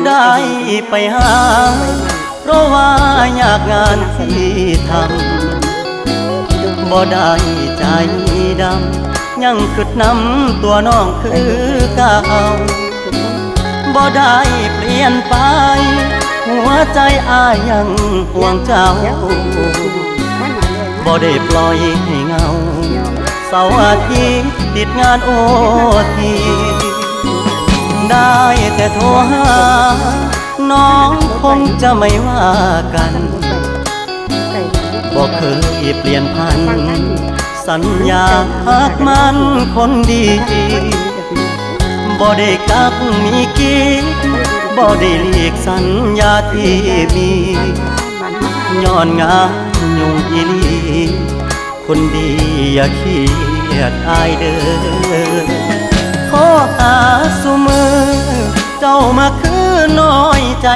ได้ไปหาเพราะว่าอยากงานที่ทำบ่ได้ใจดำยังกึดน้ำตัวน้องคือเก่าบ่ได้เปลี่ยนไปหัวใจอ้ายยังห่วงเจ้าบ่ได้ปล่อยให้เงาเสาร์อาทิตย์ติดงานโอทีได้แต่โทรหาน้องคงจะไม่ว่ากันบอกเคยเปลี่ยนพันสัญญาหักมันคนดีบ่ได้กักมีกิ๊กบ่ได้เลีกสัญญาที่มีย้อนงานยุ่งอีลีคนดีอย่าเครียดอายเด้อขอหาสุมือเจ้ามาคือน้อยใจ